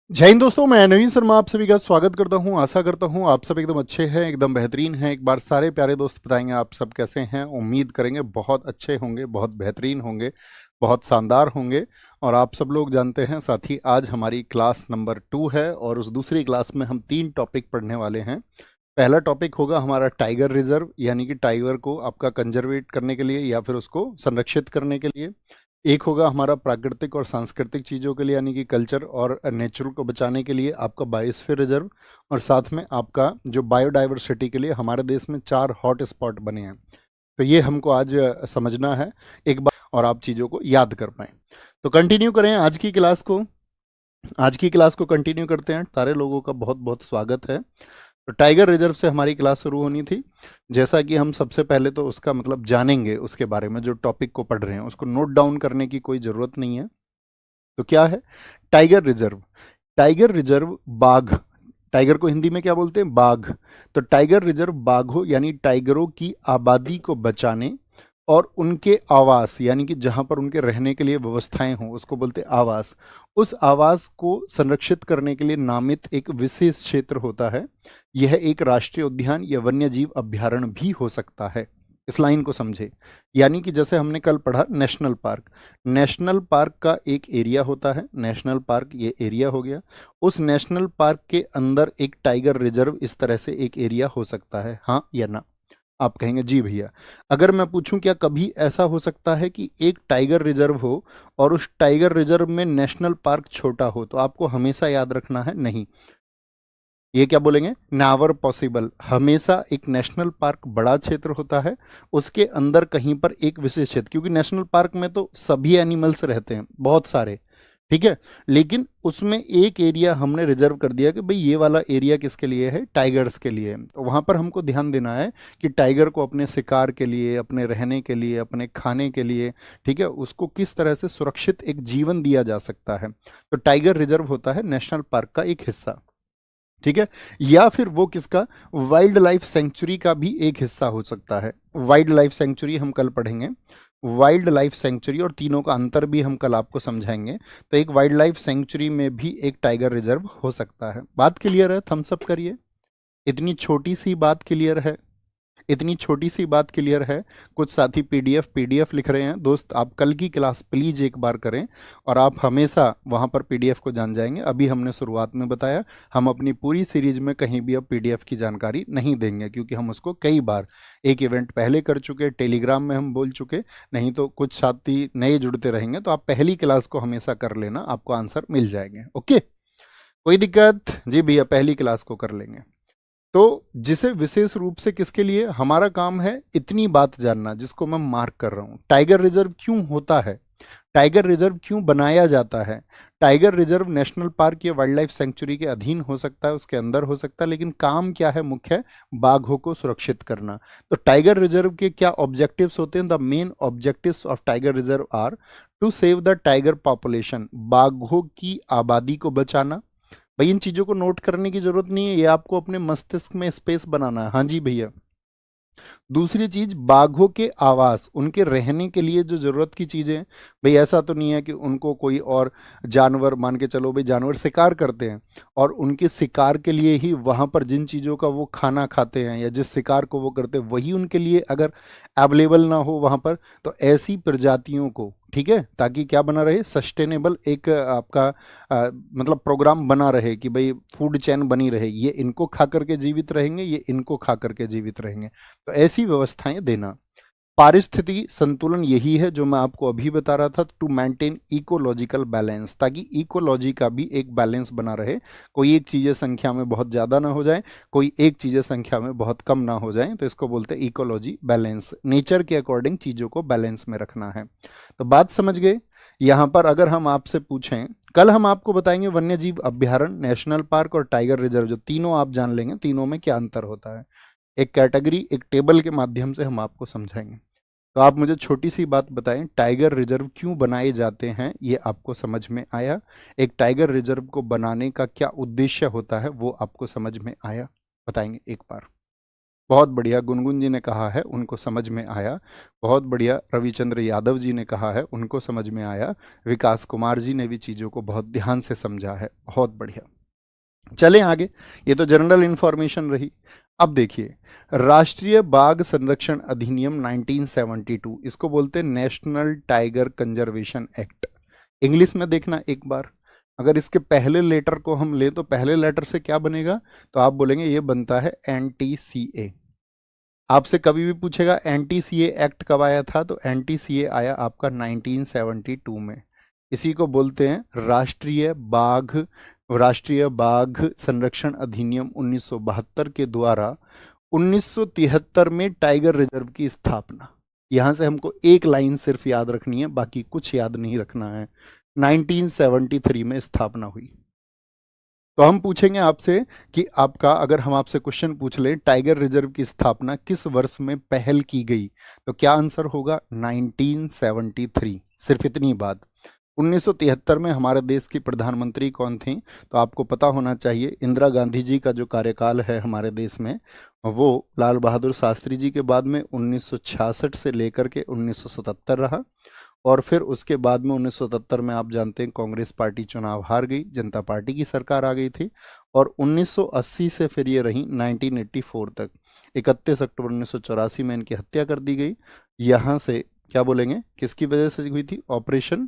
जय हिंद दोस्तों, मैं नवीन शर्मा आप सभी का स्वागत करता हूं। आशा करता हूं आप सब एकदम अच्छे हैं, एकदम बेहतरीन हैं। एक बार सारे प्यारे दोस्त बताएंगे आप सब कैसे हैं। उम्मीद करेंगे बहुत अच्छे होंगे, बहुत बेहतरीन होंगे, बहुत शानदार होंगे। और आप सब लोग जानते हैं साथी, आज हमारी क्लास नंबर 2 है और उस दूसरी क्लास में हम 3 टॉपिक पढ़ने वाले हैं। पहला टॉपिक होगा हमारा टाइगर रिजर्व, यानी कि टाइगर को आपका कंजर्वेट करने के लिए या फिर उसको संरक्षित करने के लिए। एक होगा हमारा प्राकृतिक और सांस्कृतिक चीज़ों के लिए, यानी कि कल्चर और नेचुरल को बचाने के लिए आपका बायोस्फीयर रिजर्व। और साथ में आपका जो बायोडाइवर्सिटी के लिए हमारे देश में 4 हॉट स्पॉट बने हैं। तो ये हमको आज समझना है एक बार, और आप चीज़ों को याद कर पाएँ। तो कंटिन्यू करें आज की क्लास को। आज की क्लास को कंटिन्यू करते हैं। सारे लोगों का बहुत बहुत स्वागत है। तो टाइगर रिजर्व से हमारी क्लास शुरू होनी थी। जैसा कि हम सबसे पहले तो उसका मतलब जानेंगे, उसके बारे में जो टॉपिक को पढ़ रहे हैं उसको नोट डाउन करने की कोई ज़रूरत नहीं है। तो क्या है टाइगर रिजर्व? टाइगर रिजर्व बाघ, टाइगर को हिंदी में क्या बोलते हैं? बाघ। तो टाइगर रिजर्व बाघों यानी टाइगरों की आबादी को बचाने और उनके आवास, यानी कि जहां पर उनके रहने के लिए व्यवस्थाएं हों उसको बोलते हैं आवास। उस आवास को संरक्षित करने के लिए नामित एक विशेष क्षेत्र होता है। यह एक राष्ट्रीय उद्यान या वन्य जीव अभ्यारण्य भी हो सकता है। इस लाइन को समझे। यानी कि जैसे हमने कल पढ़ा नेशनल पार्क, नेशनल पार्क का एक एरिया होता है। नेशनल पार्क ये एरिया हो गया। उस नेशनल पार्क के अंदर एक टाइगर रिजर्व इस तरह से एक एरिया हो सकता है, हाँ या ना? आप कहेंगे जी भैया। अगर मैं पूछूं क्या कभी ऐसा हो सकता है कि एक टाइगर रिजर्व हो और उस टाइगर रिजर्व में नेशनल पार्क छोटा हो? तो आपको हमेशा याद रखना है नहीं। ये क्या बोलेंगे? Never possible. हमेशा एक नेशनल पार्क बड़ा क्षेत्र होता है, उसके अंदर कहीं पर एक विशेष क्षेत्र, क्योंकि नेशनल पार्क में तो सभी एनिमल्स रहते हैं, बहुत सारे, ठीक है। लेकिन उसमें एक एरिया हमने रिजर्व कर दिया कि भाई ये वाला एरिया किसके लिए है? टाइगर्स के लिए है। तो वहां पर हमको ध्यान देना है कि टाइगर को अपने शिकार के लिए, अपने रहने के लिए, अपने खाने के लिए, ठीक है, उसको किस तरह से सुरक्षित एक जीवन दिया जा सकता है। तो टाइगर रिजर्व होता है नेशनल पार्क का एक हिस्सा, ठीक है। या फिर वो किसका? वाइल्ड लाइफ सेंचुरी का भी एक हिस्सा हो सकता है। वाइल्ड लाइफ सेंचुरी हम कल पढ़ेंगे। वाइल्ड लाइफ सेंचुरी और तीनों का अंतर भी हम कल आपको समझाएंगे। तो एक वाइल्ड लाइफ सेंचुरी में भी एक टाइगर रिजर्व हो सकता है। बात क्लियर है? थम्स अप करिए। इतनी छोटी सी बात क्लियर है? इतनी छोटी सी बात क्लियर है? कुछ साथी पीडीएफ पीडीएफ लिख रहे हैं। दोस्त आप कल की क्लास प्लीज एक बार करें और आप हमेशा वहां पर पीडीएफ को जान जाएंगे। अभी हमने शुरुआत में बताया, हम अपनी पूरी सीरीज में कहीं भी अब पीडीएफ की जानकारी नहीं देंगे, क्योंकि हम उसको कई बार एक इवेंट पहले कर चुके, टेलीग्राम में हम बोल चुके। नहीं तो कुछ साथी नए जुड़ते रहेंगे, तो आप पहली क्लास को हमेशा कर लेना, आपको आंसर मिल जाएंगे। ओके, कोई दिक्कत? जी भैया पहली क्लास को कर लेंगे। तो जिसे विशेष रूप से किसके लिए हमारा काम है इतनी बात जानना, जिसको मैं मार्क कर रहा हूं। टाइगर रिजर्व क्यों होता है? टाइगर रिजर्व क्यों बनाया जाता है? टाइगर रिजर्व नेशनल पार्क या वाइल्ड लाइफ सेंचुरी के अधीन हो सकता है, उसके अंदर हो सकता है, लेकिन काम क्या है मुख्य? बाघों को सुरक्षित करना। तो टाइगर रिजर्व के क्या ऑब्जेक्टिव्स होते हैं? The main objectives of tiger reserve are to save the tiger population, बाघों की आबादी को बचाना। भाई इन चीजों को नोट करने की जरूरत नहीं है, ये आपको अपने मस्तिष्क में स्पेस बनाना है। हाँ जी भैया। दूसरी चीज, बाघों के आवास, उनके रहने के लिए जो जरूरत की चीजें। भाई ऐसा तो नहीं है कि उनको कोई और जानवर, मान के चलो भाई जानवर शिकार करते हैं और उनके शिकार के लिए ही वहां पर जिन चीजों का वो खाना खाते हैं या जिस शिकार को वो करते हैं वही उनके लिए अगर अवेलेबल ना हो वहां पर, तो ऐसी प्रजातियों को, ठीक है, ताकि क्या बना रहे? सस्टेनेबल एक आपका मतलब प्रोग्राम बना रहे कि भाई फूड चेन बनी रहे, ये इनको खा करके जीवित रहेंगे, ये इनको खा करके जीवित रहेंगे। तो ऐसी व्यवस्थाएं देना। पारिस्थितिकी संतुलन यही है जो मैं आपको अभी बता रहा था, टू मेंटेन इकोलॉजिकल बैलेंस, ताकि इकोलॉजी का भी एक बैलेंस बना रहे। कोई एक चीज़ें संख्या में बहुत ज़्यादा ना हो जाए, कोई एक चीज़ें संख्या में बहुत कम ना हो जाए, तो इसको बोलते हैं इकोलॉजी बैलेंस। नेचर के अकॉर्डिंग चीज़ों को बैलेंस में रखना है। तो बात समझ गए? यहाँ पर अगर हम आपसे पूछें, कल हम आपको बताएंगे वन्य जीव अभ्यारण्य, नेशनल पार्क और टाइगर रिजर्व, जो तीनों आप जान लेंगे तीनों में क्या अंतर होता है। एक कैटेगरी, एक टेबल के माध्यम से हम आपको समझाएंगे। तो आप मुझे छोटी सी बात बताएं, टाइगर रिजर्व क्यों बनाए जाते हैं? ये आपको समझ में आया? एक टाइगर रिजर्व को बनाने का क्या उद्देश्य होता है वो आपको समझ में आया? बताएंगे एक बार। बहुत बढ़िया, गुनगुन जी ने कहा है उनको समझ में आया। बहुत बढ़िया, रविचंद्र यादव जी ने कहा है उनको समझ में आया। विकास कुमार जी ने भी चीज़ों को बहुत ध्यान से समझा है, बहुत बढ़िया। चलें आगे, ये तो जनरल इंफॉर्मेशन रही। अब देखिए, राष्ट्रीय बाघ संरक्षण अधिनियम 1972, इसको बोलते हैं national tiger conservation act. English में देखना एक बार, अगर इसके पहले लेटर को हम लें तो पहले लेटर से क्या बनेगा, तो आप बोलेंगे ये बनता है NTCA। आपसे कभी भी पूछेगा NTCA एक्ट कब आया था, तो NTCA आया आपका 1972 में। इसी को बोलते हैं राष्ट्रीय बाघ संरक्षण अधिनियम 1972 के द्वारा 1973 में टाइगर रिजर्व की स्थापना। यहां से हमको एक लाइन सिर्फ याद रखनी है, बाकी कुछ याद नहीं रखना है। 1973 में स्थापना हुई। तो हम पूछेंगे आपसे कि आपका, अगर हम आपसे क्वेश्चन पूछ लें टाइगर रिजर्व की स्थापना किस वर्ष में पहल की गई, तो क्या आंसर होगा 1973। सिर्फ इतनी बात। 1973 में हमारे देश की प्रधानमंत्री कौन थी, तो आपको पता होना चाहिए इंदिरा गांधी जी का जो कार्यकाल है हमारे देश में, वो लाल बहादुर शास्त्री जी के बाद में 1966 से लेकर के 1977 रहा। और फिर उसके बाद में 1977 में आप जानते हैं कांग्रेस पार्टी चुनाव हार गई, जनता पार्टी की सरकार आ गई थी। और 1980 से फिर ये रही 1984 तक। 31 अक्टूबर 1984 में इनकी हत्या कर दी गई। यहाँ से क्या बोलेंगे, किसकी वजह से हुई थी, ऑपरेशन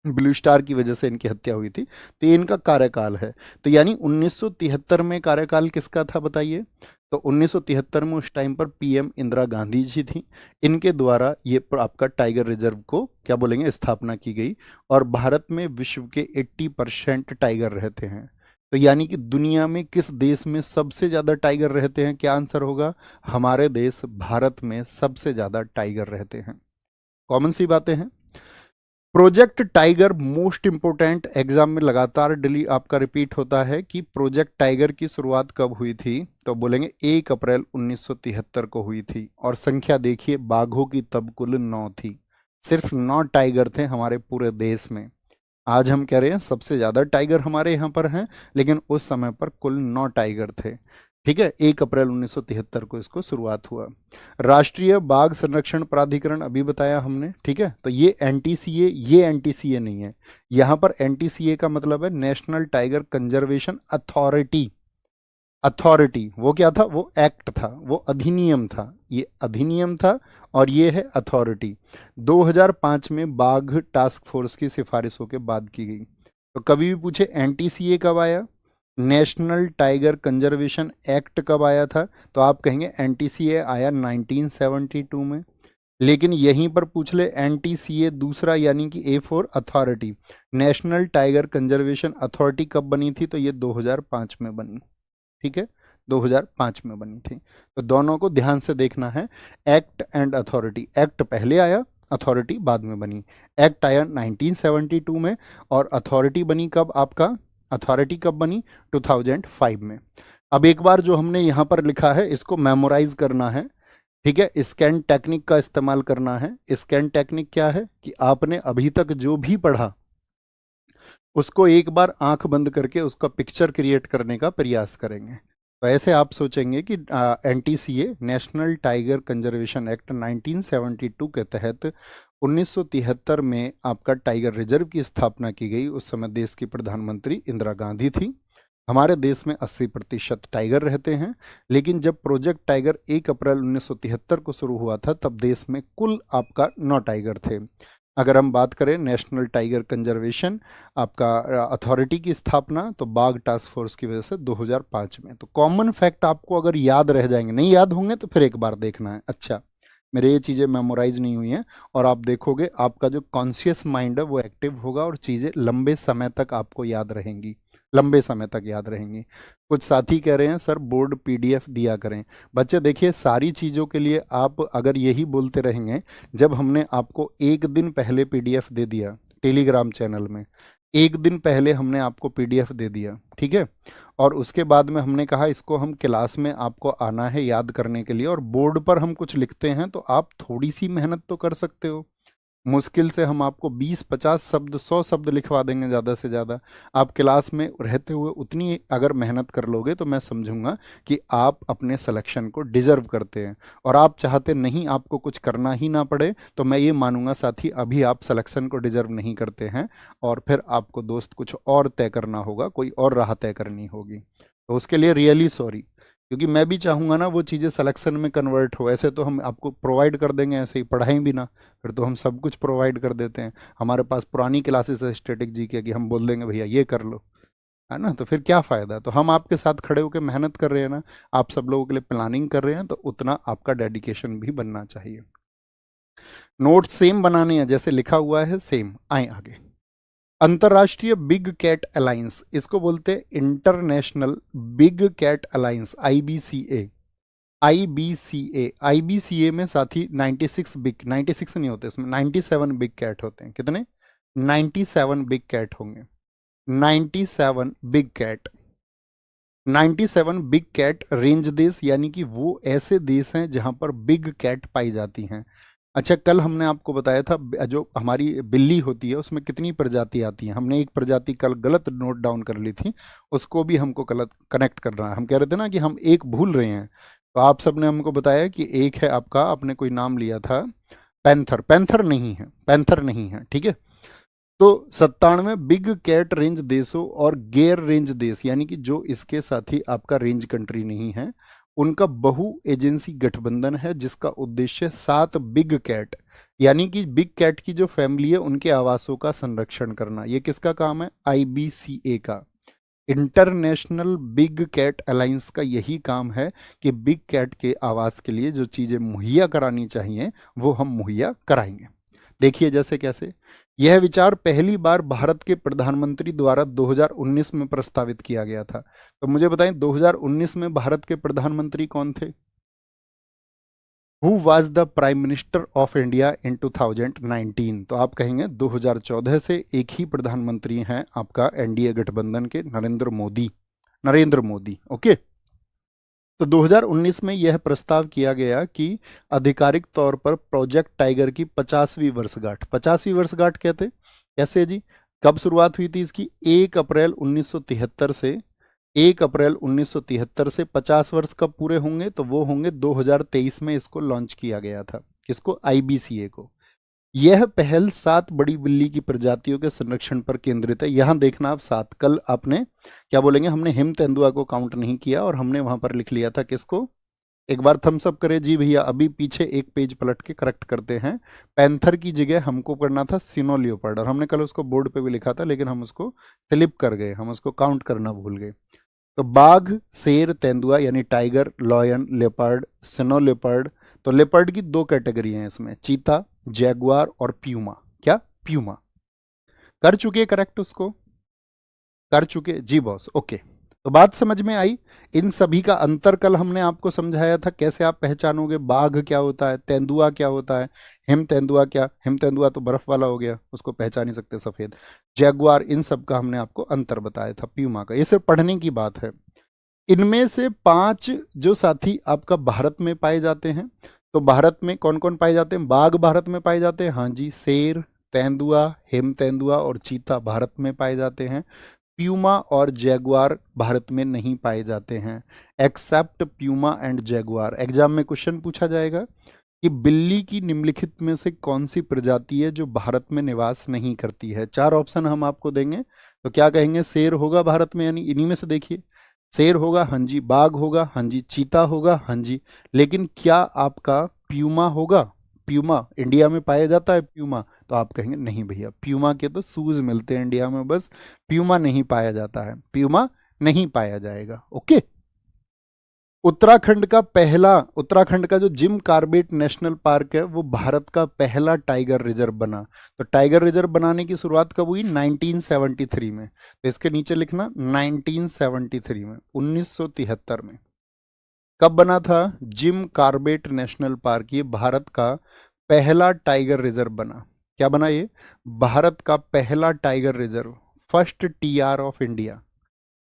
ब्लू स्टार की वजह से इनकी हत्या हुई थी। तो ये इनका कार्यकाल है। तो यानी 1973 में कार्यकाल किसका था बताइए, तो 1973 में उस टाइम पर PM इंदिरा गांधी जी थी। इनके द्वारा ये आपका टाइगर रिजर्व को क्या बोलेंगे, स्थापना की गई। और भारत में विश्व के 80% टाइगर रहते हैं। तो यानी कि दुनिया में किस देश में सबसे ज़्यादा टाइगर रहते हैं, क्या आंसर होगा, हमारे देश भारत में सबसे ज़्यादा टाइगर रहते हैं। कॉमन सी बातें हैं। Project tiger most important exam में लगातार डेली आपका रिपीट होता है कि प्रोजेक्ट टाइगर की शुरुआत कब हुई थी, तो बोलेंगे 1 अप्रैल 1973 को हुई थी। और संख्या देखिए बाघों की तब कुल 9 थी। सिर्फ 9 टाइगर थे हमारे पूरे देश में। आज हम कह रहे हैं सबसे ज़्यादा टाइगर हमारे यहाँ पर हैं, लेकिन उस समय पर कुल 9 टाइगर थे। ठीक है, 1 अप्रैल 1973 को इसको शुरुआत हुआ। राष्ट्रीय बाघ संरक्षण प्राधिकरण अभी बताया हमने, ठीक है। तो ये NTCA नहीं है। यहाँ पर NTCA का मतलब है national tiger conservation authority. Authority वो क्या था, वो एक्ट था, वो अधिनियम था, ये अधिनियम था। और ये है अथॉरिटी। 2005 में बाघ टास्क फोर्स की सिफारिशों के बाद की गई। तो कभी भी पूछे NTCA कब आया, नेशनल टाइगर कंजर्वेशन एक्ट कब आया था, तो आप कहेंगे NTCA आया 1972 में। लेकिन यहीं पर पूछ ले NTCA दूसरा यानी कि A for authority, national tiger conservation authority कब बनी थी, तो ये 2005 में बनी। ठीक है, 2005 में बनी थी। तो दोनों को ध्यान से देखना है। एक्ट एंड अथॉरिटी, एक्ट पहले आया, अथॉरिटी बाद में बनी। एक्ट आया 1972 में और अथॉरिटी बनी कब, आपका अथॉरिटी कब बनी, 2005 में। अब एक बार जो हमने यहाँ पर लिखा है इसको मेमोराइज करना है। ठीक है, स्कैन टेक्निक का इस्तेमाल करना है। स्कैन टेक्निक क्या है कि आपने अभी तक जो भी पढ़ा उसको एक बार आंख बंद करके उसका पिक्चर क्रिएट करने का प्रयास करेंगे। तो ऐसे आप सोचेंगे कि NTCA national tiger conservation act 1972 के तहत 1973 में आपका टाइगर रिजर्व की स्थापना की गई। उस समय देश की प्रधानमंत्री इंदिरा गांधी थी। हमारे देश में 80% टाइगर रहते हैं। लेकिन जब प्रोजेक्ट टाइगर 1 अप्रैल 1973 को शुरू हुआ था तब देश में कुल आपका 9 टाइगर थे। अगर हम बात करें नेशनल टाइगर कंजर्वेशन आपका अथॉरिटी की स्थापना, तो बाघ टास्क फोर्स की वजह से 2005 में। तो कॉमन फैक्ट आपको अगर याद रह जाएंगे, नहीं याद होंगे तो फिर एक बार देखना है। अच्छा, मेरे ये चीज़ें मेमोराइज नहीं हुई हैं। और आप देखोगे आपका जो कॉन्शियस माइंड है वो एक्टिव होगा और चीज़ें लंबे समय तक आपको याद रहेंगी, लंबे समय तक याद रहेंगी। कुछ साथी कह रहे हैं सर बोर्ड PDF दिया करें। बच्चे देखिए, सारी चीज़ों के लिए आप अगर यही बोलते रहेंगे, जब हमने आपको एक दिन पहले PDF दे दिया टेलीग्राम चैनल में, एक दिन पहले हमने आपको PDF दे दिया, ठीक है, और उसके बाद में हमने कहा इसको हम क्लास में आपको आना है याद करने के लिए, और बोर्ड पर हम कुछ लिखते हैं, तो आप थोड़ी सी मेहनत तो कर सकते हो। मुश्किल से हम आपको 20-50 शब्द 100 शब्द लिखवा देंगे ज़्यादा से ज़्यादा। आप क्लास में रहते हुए उतनी अगर मेहनत कर लोगे तो मैं समझूंगा कि आप अपने सिलेक्शन को डिजर्व करते हैं। और आप चाहते नहीं आपको कुछ करना ही ना पड़े तो मैं ये मानूंगा साथी अभी आप सिलेक्शन को डिजर्व नहीं करते हैं, और फिर आपको दोस्त कुछ और तय करना होगा, कोई और राह तय करनी होगी। तो उसके लिए रियली सॉरी, क्योंकि मैं भी चाहूँगा ना वो चीज़ें सिलेक्शन में कन्वर्ट हो। ऐसे तो हम आपको प्रोवाइड कर देंगे, ऐसे ही पढ़ाई भी ना, फिर तो हम सब कुछ प्रोवाइड कर देते हैं। हमारे पास पुरानी क्लासेस है स्टैटिक जी के कि हम बोल देंगे भैया ये कर लो, है ना, तो फिर क्या फ़ायदा। तो हम आपके साथ खड़े होकर मेहनत कर रहे हैं ना, आप सब लोगों के लिए प्लानिंग कर रहे हैं, तो उतना आपका डेडिकेशन भी बनना चाहिए। नोट सेम बनाने हैं, जैसे लिखा हुआ है सेम। आए आगे। अंतर्राष्ट्रीय बिग कैट अलायंस, इसको बोलते हैं international big cat alliance, IBCA. IBCA, IBCA में साथी 96 बिग, 96 नहीं होते इसमें, 97 बिग कैट होते हैं। कितने? 97 बिग कैट होंगे। 97 big cat, 97 big cat range देश, यानी कि वो ऐसे देश हैं जहां पर बिग कैट पाई जाती हैं। अच्छा, कल हमने आपको बताया था जो हमारी बिल्ली होती है उसमें कितनी प्रजाति आती हैं। हमने एक प्रजाति कल गलत नोट डाउन कर ली थी, उसको भी हमको गलत कनेक्ट करना है। हम कह रहे थे ना कि हम एक भूल रहे हैं, तो आप सबने हमको बताया कि एक है आपका, आपने कोई नाम लिया था पैंथर। पैंथर नहीं है, पैंथर नहीं है, ठीक है। तो 97 बिग कैट रेंज देशों और गैर रेंज देश, यानी कि जो इसके साथ ही आपका रेंज कंट्री नहीं है, उनका बहु एजेंसी गठबंधन है जिसका उद्देश्य 7 बिग कैट, यानी कि बिग कैट की जो फैमिली है उनके आवासों का संरक्षण करना। ये किसका काम है? आईबीसीए का, इंटरनेशनल बिग कैट अलायंस का यही काम है कि बिग कैट के आवास के लिए जो चीज़ें मुहैया करानी चाहिए वो हम मुहैया कराएंगे। देखिए जैसे कैसे। यह विचार पहली बार भारत के प्रधानमंत्री द्वारा 2019 में प्रस्तावित किया गया था। तो मुझे बताएं 2019 में भारत के प्रधानमंत्री कौन थे? Who was the prime minister of India in 2019? तो आप कहेंगे 2014 से एक ही प्रधानमंत्री हैं आपका एनडीए गठबंधन के, नरेंद्र मोदी। नरेंद्र मोदी, ओके। तो 2019 में यह प्रस्ताव किया गया कि आधिकारिक तौर पर प्रोजेक्ट टाइगर की 50वीं वर्षगांठ, 50वीं वर्षगांठ कहते कैसे जी? कब शुरुआत हुई थी इसकी? 1 अप्रैल 1973 से, 1 अप्रैल 1973 से 50 वर्ष कब पूरे होंगे? तो वो होंगे 2023 में इसको लॉन्च किया गया था। किसको? आईबीसीए को। यह पहल 7 बड़ी बिल्ली की प्रजातियों के संरक्षण पर केंद्रित है। यहां देखना आप 7, कल आपने क्या बोलेंगे, हमने हिम तेंदुआ को काउंट नहीं किया और हमने वहां पर लिख लिया था किसको? एक बार थम्स अप करे जी भैया, अभी पीछे एक पेज पलट के करेक्ट करते हैं। पैंथर की जगह हमको करना था सिनो लियोपार्ड, और हमने कल उसको बोर्ड पे भी लिखा था लेकिन हम उसको स्लिप कर गए, हम उसको काउंट करना भूल गए। तो बाघ, शेर, तेंदुआ यानी टाइगर, लॉयन, लेपर्ड, सिनो लेपर्ड। तो लेपर्ड की 2 कैटेगरी हैं इसमें, चीता, जैगुआर और प्यूमा। क्या? प्यूमा। कर चुके करेक्ट उसको? कर चुके जी बॉस, ओके। तो बात समझ में आई। इन सभी का अंतर कल हमने आपको समझाया था, कैसे आप पहचानोगे बाघ क्या होता है, तेंदुआ क्या होता है, हिम तेंदुआ क्या। हिम तेंदुआ तो बर्फ वाला हो गया, उसको पहचान नहीं सकते सफेद। जैगुआर, इन सब का हमने आपको अंतर बताया था, प्यूमा का। ये सिर्फ पढ़ने की बात है। इनमें से 5 जो साथी आपका भारत में पाए जाते हैं। तो भारत में कौन कौन पाए जाते हैं? बाघ भारत में पाए जाते हैं, हाँ जी। शेर, तेंदुआ, हिम तेंदुआ और चीता भारत में पाए जाते हैं। प्यूमा और जैगुआर भारत में नहीं पाए जाते हैं, except puma and jaguar. Exam में क्वेश्चन पूछा जाएगा कि बिल्ली की निम्नलिखित में से कौन सी प्रजाति है जो भारत में निवास नहीं करती है। 4 ऑप्शन हम आपको देंगे, तो क्या कहेंगे? शेर होगा भारत में, यानी इन्हीं में से देखिए। शेर होगा, हाँ जी। बाघ होगा, हाँ जी। चीता होगा, हाँ जी। लेकिन क्या आपका प्यूमा होगा? प्यूमा इंडिया में पाया जाता है प्यूमा? तो आप कहेंगे नहीं भैया, प्यूमा के तो शूज मिलते हैं इंडिया में, बस प्यूमा नहीं पाया जाता है, प्यूमा नहीं पाया जाएगा, ओके। उत्तराखंड का जो जिम कॉर्बेट नेशनल पार्क है वो भारत का पहला टाइगर रिजर्व बना। तो टाइगर रिजर्व बनाने की शुरुआत कब हुई? 1973 में। तो इसके नीचे लिखना 1973 में, 1973 में कब बना था जिम कॉर्बेट नेशनल पार्क? ये भारत का पहला टाइगर रिजर्व बना। क्या बना ये? भारत का पहला tiger reserve, first TR of India.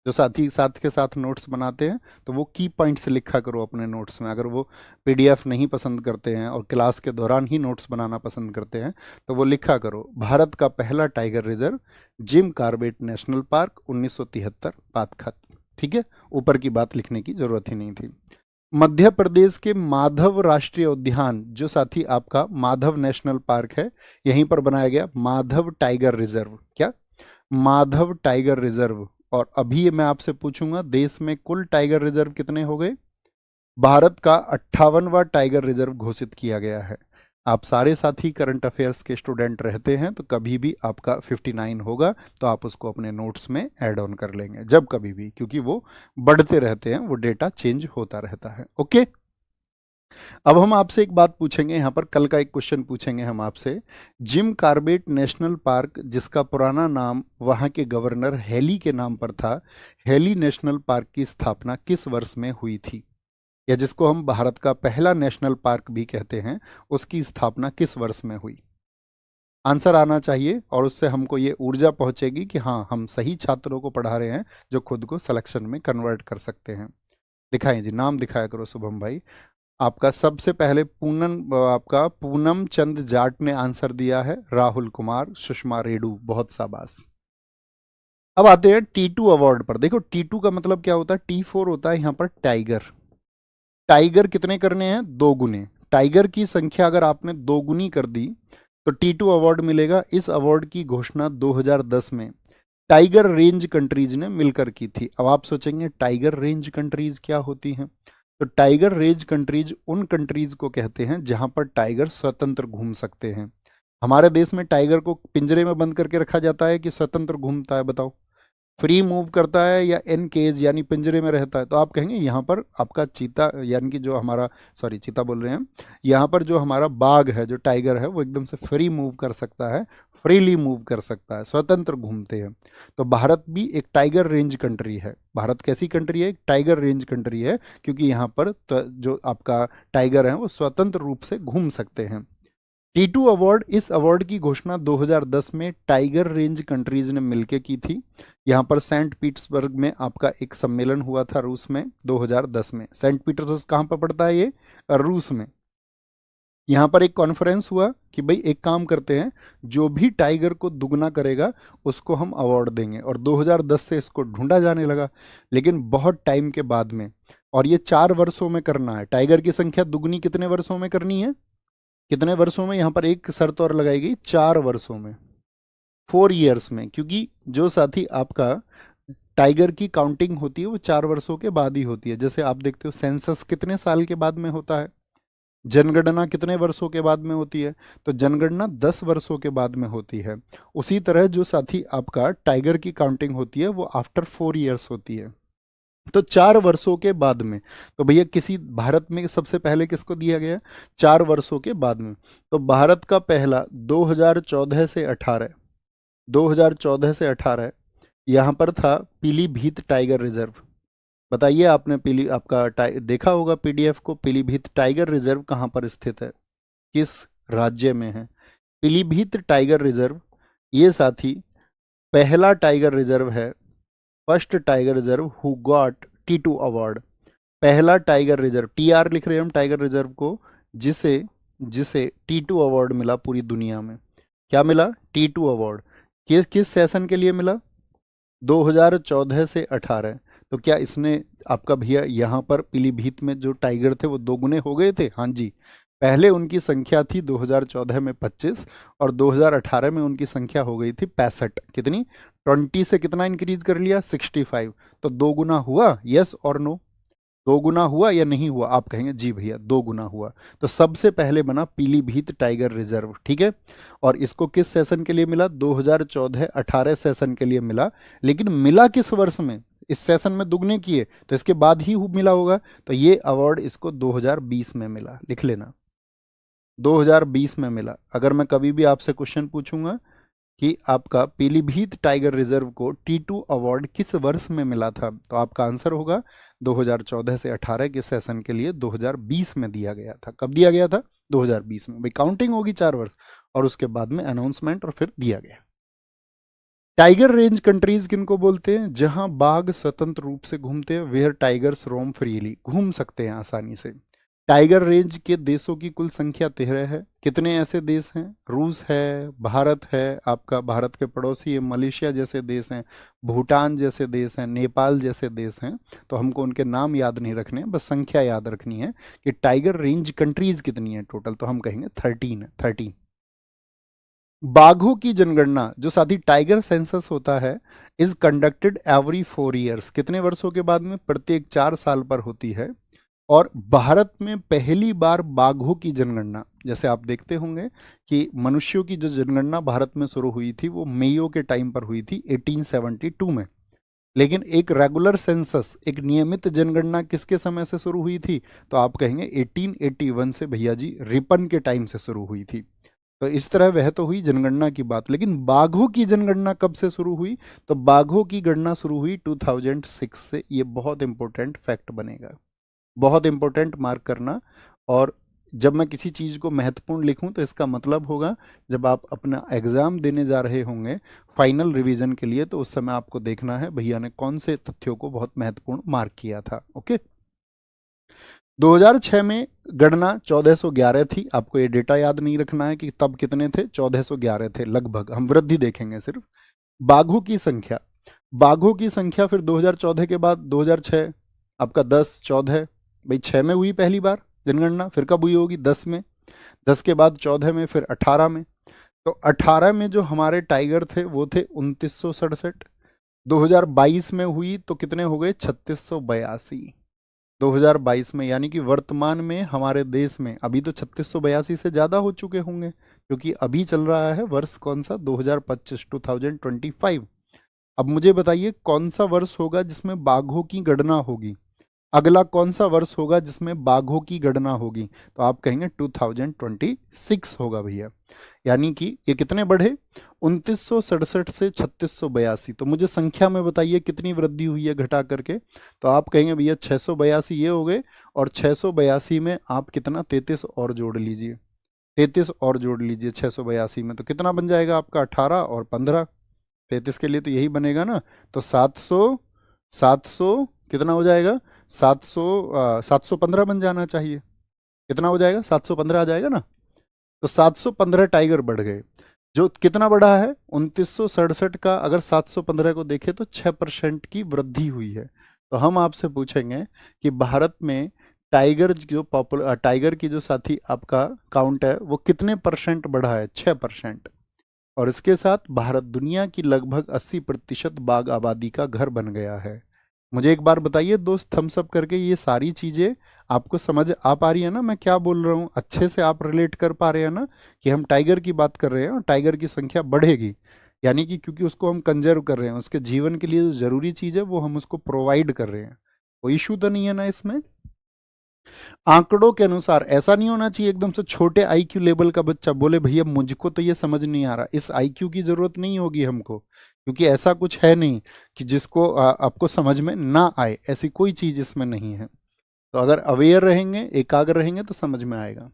जो साथी साथ के साथ नोट्स बनाते हैं तो वो की पॉइंट्स लिखा करो अपने नोट्स में। अगर वो पीडीएफ नहीं पसंद करते हैं और क्लास के दौरान ही नोट्स बनाना पसंद करते हैं तो वो लिखा करो, भारत का पहला tiger reserve Jim Corbett national park 1973, बात खत्म। ठीक है, ऊपर की बात लिखने की जरूरत ही नहीं थी। मध्य प्रदेश के माधव राष्ट्रीय उद्यान, जो साथी आपका माधव नेशनल पार्क है, यहीं पर बनाया गया माधव टाइगर रिजर्व। क्या? Madhav tiger reserve. और अभी मैं आपसे पूछूंगा देश में कुल टाइगर रिजर्व कितने हो गए? भारत का 58वां टाइगर रिजर्व घोषित किया गया है। आप सारे साथी करंट अफेयर्स के स्टूडेंट रहते हैं तो कभी भी आपका 59 होगा तो आप उसको अपने नोट्स में ऐड ऑन कर लेंगे, जब कभी भी, क्योंकि वो बढ़ते रहते हैं, वो डेटा चेंज होता रहता है। ओके, अब हम आपसे एक बात पूछेंगे, यहाँ पर कल का एक क्वेश्चन पूछेंगे हम आपसे। जिम कॉर्बेट नेशनल पार्क, जिसका पुराना नाम वहाँ के गवर्नर हेली के नाम पर था, हेली नेशनल पार्क की स्थापना किस वर्ष में हुई थी? या जिसको हम भारत का पहला नेशनल पार्क भी कहते हैं, उसकी स्थापना किस वर्ष में हुई? आंसर आना चाहिए और उससे हमको ये ऊर्जा पहुंचेगी कि हाँ, हम सही छात्रों को पढ़ा रहे हैं जो खुद को सिलेक्शन में कन्वर्ट कर सकते हैं। दिखाएं जी, नाम दिखाया करो शुभम भाई। आपका सबसे पहले आपका पूनम चंद जाट ने आंसर दिया है, राहुल कुमार, सुषमा रेडू, बहुत शाबाश। अब आते हैं T2 अवार्ड पर। देखो T2 का मतलब क्या होता है, T4 होता है यहाँ पर टाइगर। टाइगर कितने करने हैं? 2 गुने। टाइगर की संख्या अगर आपने 2 गुनी कर दी तो T2 अवार्ड मिलेगा। इस अवार्ड की घोषणा 2010 में टाइगर रेंज कंट्रीज ने मिलकर की थी। अब आप सोचेंगे टाइगर रेंज कंट्रीज क्या होती हैं? तो टाइगर रेंज कंट्रीज उन कंट्रीज को कहते हैं जहां पर टाइगर स्वतंत्र घूम सकते हैं। हमारे देश में टाइगर को पिंजरे में बंद करके रखा जाता है कि स्वतंत्र घूमता है? बताओ, फ्री मूव करता है या इन केज यानी पिंजरे में रहता है? तो आप कहेंगे यहाँ पर आपका चीता, यानी कि जो हमारा, सॉरी चीता बोल रहे हैं, यहाँ पर जो हमारा बाघ है, जो टाइगर है, वो एकदम से फ्री मूव कर सकता है, फ्रीली मूव कर सकता है, स्वतंत्र घूमते हैं। तो भारत भी एक टाइगर रेंज कंट्री है। भारत कैसी कंट्री है? एक टाइगर रेंज कंट्री है, क्योंकि यहाँ पर जो आपका टाइगर है वो स्वतंत्र रूप से घूम सकते हैं। T2 अवार्ड, इस अवार्ड की घोषणा 2010 में टाइगर रेंज कंट्रीज ने मिलकर की थी। यहाँ पर सेंट पीटर्सबर्ग में आपका एक सम्मेलन हुआ था रूस में 2010 में। सेंट पीटर्सबर्ग कहाँ पर पड़ता है? ये रूस में। यहाँ पर एक कॉन्फ्रेंस हुआ कि भाई एक काम करते हैं, जो भी टाइगर को दुगना करेगा उसको हम अवार्ड देंगे, और 2010 से इसको ढूंढा जाने लगा, लेकिन बहुत टाइम के बाद में। और ये 4 वर्षों में करना है। टाइगर की संख्या दुगनी कितने वर्षों में करनी है? कितने वर्षों में? यहाँ पर एक शर्त और लगाई गई, 4 वर्षों में, 4 ईयर्स में, क्योंकि जो साथी आपका टाइगर की काउंटिंग होती है वो 4 वर्षों के बाद ही होती है। जैसे आप देखते हो सेंसस कितने साल के बाद में होता है, जनगणना कितने वर्षों के बाद में होती है, तो जनगणना 10 वर्षों के बाद में होती है। उसी तरह जो साथी आपका टाइगर की काउंटिंग होती है वो आफ्टर 4 ईयर्स होती है, तो 4 वर्षों के बाद में। तो भैया किसी भारत में सबसे पहले किसको दिया गया? 4 वर्षों के बाद में। तो भारत का पहला 2014 से 18, 2014 से 18 यहाँ पर था पीलीभीत टाइगर रिजर्व। बताइए, आपने देखा होगा पीडीएफ को, पीलीभीत टाइगर रिजर्व कहाँ पर स्थित है, किस राज्य में है? पीलीभीत टाइगर रिजर्व ये साथी पहला टाइगर रिजर्व है, first tiger reserve who got T2 award. पहला टाइगर रिजर्व, TR लिख रहे हैं हम टाइगर रिजर्व को, जिसे जिसे T2 अवार्ड मिला पूरी दुनिया में। क्या मिला? T2 award. किस किस सेशन के लिए मिला? 2014 से 18। तो क्या इसने आपका भैया यहाँ पर पीलीभीत में जो टाइगर थे वो 2 गुने हो गए थे? हाँ जी। पहले उनकी संख्या थी 2014 में 25 और 2018 में उनकी संख्या हो गई थी 65। कितनी? 20 से कितना इंक्रीज कर लिया? 65। तो 2 गुना हुआ? यस और नो? 2 गुना हुआ या नहीं हुआ? आप कहेंगे जी भैया 2 गुना हुआ। तो सबसे पहले बना पीलीभीत टाइगर रिजर्व। ठीक है, और इसको किस सेशन के लिए मिला? 2014-18 सेशन के लिए मिला। लेकिन मिला किस वर्ष में? इस सेशन में दुगने किए तो इसके बाद ही मिला होगा। तो ये अवार्ड इसको 2020 में मिला, लिख लेना, 2020 में मिला। अगर मैं कभी भी आपसे क्वेश्चन पूछूंगा कि आपका पीलीभीत टाइगर रिजर्व को T2 अवार्ड किस वर्ष में मिला था, तो आपका आंसर होगा 2014 से 18 के सेशन के लिए 2020 में दिया गया था। कब दिया गया था? 2020 में। भाई काउंटिंग होगी 4 वर्ष और उसके बाद में अनाउंसमेंट और फिर दिया गया। टाइगर रेंज कंट्रीज किनको बोलते हैं? जहां बाघ स्वतंत्र रूप से घूमते हैं, वेयर टाइगर्स रोम फ्रीली, घूम सकते हैं आसानी से। टाइगर रेंज के देशों की कुल संख्या 13 है। कितने ऐसे देश हैं? रूस है, भारत है, आपका भारत के पड़ोसी है, मलेशिया जैसे देश हैं, भूटान जैसे देश हैं, नेपाल जैसे देश हैं। तो हमको उनके नाम याद नहीं रखने हैं, बस संख्या याद रखनी है कि टाइगर रेंज कंट्रीज कितनी है टोटल। तो हम कहेंगे 13 है, 13। बाघों की जनगणना, जो साथी टाइगर सेंसस होता है, इज कंडक्टेड एवरी 4 ईयर्स। कितने वर्षों के बाद में? प्रत्येक 4 साल पर होती है। और भारत में पहली बार बाघों की जनगणना, जैसे आप देखते होंगे कि मनुष्यों की जो जनगणना भारत में शुरू हुई थी वो मेयो के टाइम पर हुई थी 1872 में। लेकिन एक रेगुलर सेंसस, एक नियमित जनगणना किसके समय से शुरू हुई थी? तो आप कहेंगे 1881 से भैया जी, रिपन के टाइम से शुरू हुई थी। तो इस तरह वह तो हुई जनगणना की बात, लेकिन बाघों की जनगणना कब से शुरू हुई? तो बाघों की गणना शुरू हुई 2006 से। ये बहुत इंपॉर्टेंट फैक्ट बनेगा, बहुत इंपॉर्टेंट मार्क करना। और जब मैं किसी चीज़ को महत्वपूर्ण लिखूं तो इसका मतलब होगा जब आप अपना एग्जाम देने जा रहे होंगे फाइनल रिवीजन के लिए, तो उस समय आपको देखना है भैया ने कौन से तथ्यों को बहुत महत्वपूर्ण मार्क किया था। ओके। 2006 में गणना 1411 थी। आपको ये डेटा याद नहीं रखना है कि तब कितने थे, 1411 थे लगभग। हम वृद्धि देखेंगे सिर्फ। बाघों की संख्या, बाघों की संख्या फिर 2014 के बाद 2006 आपका 10, 14, भाई 6 में हुई पहली बार जनगणना, फिर कब हुई होगी? 10 में। 10 के बाद 14 में, फिर 18 में। तो 18 में जो हमारे टाइगर थे वो थे 2967। 2022 में हुई तो कितने हो गए? 3682। 2022 में, यानी कि वर्तमान में हमारे देश में अभी तो 3682 से ज़्यादा हो चुके होंगे, क्योंकि अभी चल रहा है वर्ष कौन सा? 2025, 2025। अब मुझे बताइए कौन सा वर्ष होगा जिसमें बाघों की गणना होगी? अगला कौन सा वर्ष होगा जिसमें बाघों की गणना होगी? तो आप कहेंगे 2026 होगा भैया। यानी कि ये कितने बढ़े? 2967 से 3682। तो मुझे संख्या में बताइए कितनी वृद्धि हुई है घटा करके? तो आप कहेंगे भैया 682 ये हो गए, और 682 में आप कितना? 33 और जोड़ लीजिए, 33 और जोड़ लीजिए 682 में, तो कितना बन जाएगा आपका? 18 और 15। 33 के लिए तो यही बनेगा ना। तो 700, 700 कितना हो जाएगा? 700, 715 बन जाना चाहिए। कितना हो जाएगा? 715 आ जाएगा ना। तो 715 टाइगर बढ़ गए। जो कितना बढ़ा है? 2967 का अगर 715 को देखें तो 6% की वृद्धि हुई है। तो हम आपसे पूछेंगे कि भारत में टाइगर जो टाइगर की जो साथी आपका काउंट है वो कितने परसेंट बढ़ा है? 6%। और इसके साथ भारत दुनिया की लगभग 80% बाघ आबादी का घर बन गया है। मुझे एक बार बताइए दोस्त, थम्स अप करके, ये सारी चीज़ें आपको समझ आ पा रही है ना मैं क्या बोल रहा हूँ? अच्छे से आप रिलेट कर पा रहे हैं ना कि हम टाइगर की बात कर रहे हैं और टाइगर की संख्या बढ़ेगी, यानी कि क्योंकि उसको हम कंजर्व कर रहे हैं, उसके जीवन के लिए जो जरूरी चीज़ है वो हम उसको प्रोवाइड कर रहे हैं। कोई इशू तो नहीं है ना इसमें? आंकड़ों के अनुसार ऐसा नहीं होना चाहिए एकदम से छोटे आईक्यू लेवल का बच्चा बोले भैया मुझको तो ये समझ नहीं आ रहा। इस आईक्यू की जरूरत नहीं होगी हमको, क्योंकि ऐसा कुछ है नहीं कि जिसको आपको समझ में ना आए, ऐसी कोई चीज इसमें नहीं है। तो अगर अवेयर रहेंगे, एकाग्र रहेंगे तो समझ में आएगा।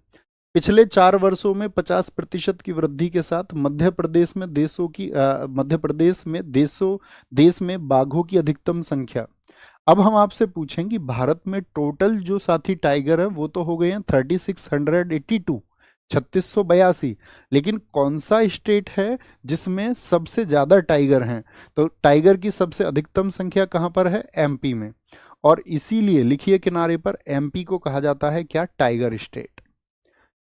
पिछले 4 वर्षों में 50% की वृद्धि के साथ मध्य प्रदेश में देश में बाघों की अधिकतम संख्या। अब हम आपसे पूछें कि भारत में टोटल जो साथी टाइगर है वो तो हो गए हैं 3682, 3682। लेकिन कौन सा स्टेट है जिसमें सबसे ज्यादा टाइगर हैं? तो टाइगर की सबसे अधिकतम संख्या कहां पर है? एमपी में। और इसीलिए लिखिए किनारे पर, एमपी को कहा जाता है क्या? Tiger state.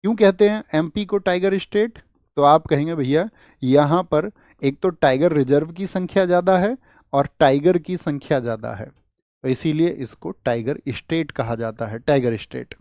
क्यों कहते हैं एमपी को टाइगर स्टेट? तो आप कहेंगे भैया यहाँ पर एक तो टाइगर रिजर्व की संख्या ज़्यादा है और टाइगर की संख्या ज़्यादा है, तो इसीलिए इसको टाइगर स्टेट कहा जाता है, टाइगर स्टेट।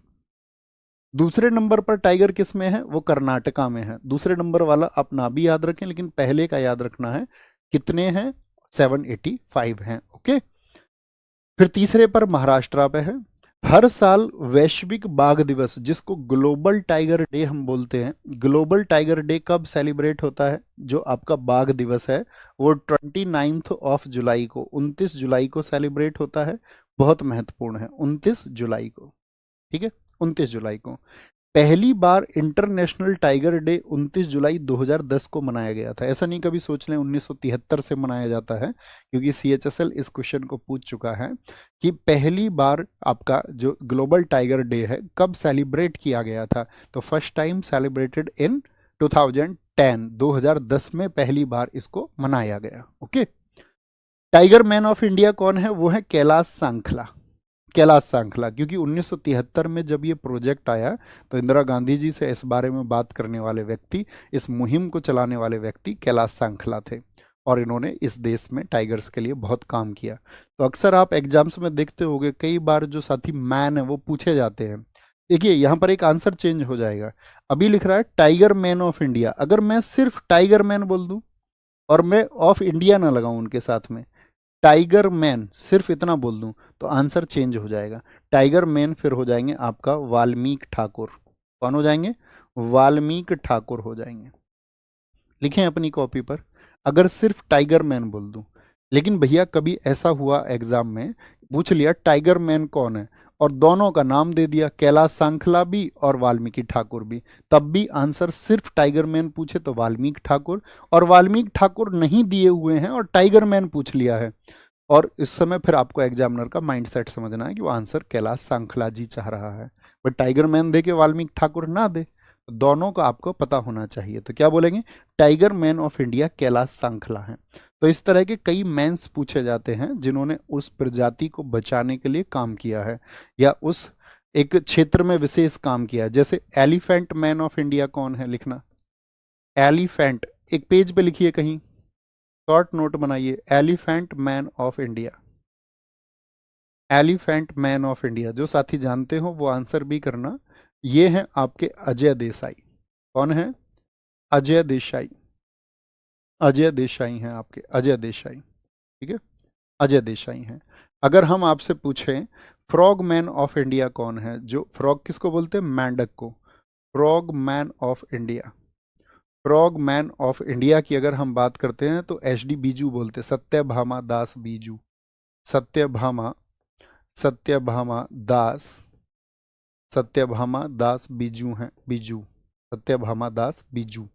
दूसरे नंबर पर टाइगर किस में है? वो कर्नाटका में है। दूसरे नंबर वाला आप ना भी याद रखें, लेकिन पहले का याद रखना है। कितने हैं? 785 हैं। ओके। फिर तीसरे पर महाराष्ट्र पे है। हर साल वैश्विक बाघ दिवस, जिसको ग्लोबल टाइगर डे हम बोलते हैं, ग्लोबल टाइगर डे कब सेलिब्रेट होता है? जो आपका बाघ दिवस है वो 29 जुलाई को, 29 जुलाई को सेलिब्रेट होता है। बहुत महत्वपूर्ण है, 29 जुलाई को। ठीक है, 29 जुलाई को। पहली बार इंटरनेशनल टाइगर डे 29 जुलाई 2010 को मनाया गया था। ऐसा नहीं कभी सोच लें 1973 से मनाया जाता है, क्योंकि CHSL इस क्वेश्चन को पूछ चुका है कि पहली बार आपका जो ग्लोबल टाइगर डे है कब सेलिब्रेट किया गया था। तो फर्स्ट टाइम सेलिब्रेटेड इन 2010, 2010 में पहली बार इसको मनाया गया। Okay, tiger man of India कौन है? वो है कैलाश सांखला। कैलाश सांखला, क्योंकि 1973 में जब ये प्रोजेक्ट आया तो इंदिरा गांधी जी से इस बारे में बात करने वाले व्यक्ति, इस मुहिम को चलाने वाले व्यक्ति कैलाश सांखला थे, और इन्होंने इस देश में टाइगर्स के लिए बहुत काम किया। तो अक्सर आप एग्जाम्स में देखते होंगे कई बार जो साथी मैन है वो पूछे जाते हैं। देखिए यहाँ पर एक आंसर चेंज हो जाएगा। अभी लिख रहा है टाइगर मैन ऑफ इंडिया, अगर मैं सिर्फ टाइगर मैन बोल दूं और मैं ऑफ इंडिया ना लगाऊं उनके साथ में, टाइगर मैन सिर्फ इतना बोल दूं, तो आंसर चेंज हो जाएगा। टाइगर मैन फिर हो जाएंगे आपका वाल्मीकि ठाकुर। कौन हो जाएंगे? वाल्मीकि ठाकुर हो जाएंगे। लिखें अपनी कॉपी पर, अगर सिर्फ टाइगर मैन बोल दूं। लेकिन भैया कभी ऐसा हुआ एग्जाम में, पूछ लिया टाइगर मैन कौन है और दोनों का नाम दे दिया, कैलाश सांखला भी और वाल्मीकि ठाकुर भी, तब भी आंसर सिर्फ टाइगर मैन पूछे तो वाल्मीकि ठाकुर, और वाल्मीकि ठाकुर नहीं दिए हुए हैं और टाइगर मैन पूछ लिया है, और इस समय फिर आपको एग्जामिनर का माइंडसेट समझना है कि वो आंसर कैलाश सांखला जी चाह रहा है, बट टाइगर मैन दे के वाल्मीकि ठाकुर ना दे। दोनों का आपको पता होना चाहिए। तो क्या बोलेंगे? Tiger man of India Kailash Sankhla है। तो इस तरह के कई मैंस पूछे जाते हैं जिन्होंने उस प्रजाति को बचाने के लिए काम किया है या उस एक क्षेत्र में विशेष काम किया है। जैसे एलिफेंट मैन ऑफ इंडिया कौन है? लिखना एलिफेंट, एक पेज पे लिखिए कहीं, शॉर्ट नोट बनाइए, elephant man of India. Elephant man of India, जो साथी जानते हो वो आंसर भी करना। ये हैं आपके अजय देसाई। कौन है? अजय देसाई। अजय देसाई हैं आपके, अजय देसाई। ठीक है, अजय देसाई हैं। अगर हम आपसे पूछें फ्रॉग मैन ऑफ इंडिया कौन है, जो फ्रॉग किसको बोलते हैं? मेंढक को। Frog man of India, frog man of India की अगर हम बात करते हैं तो HD बीजू बोलते, सत्यभामा दास बीजू। सत्यभामा, सत्यभामा दास, सत्यभामा दास बीजू हैं, बीजू, सत्यभामा दास बीजू।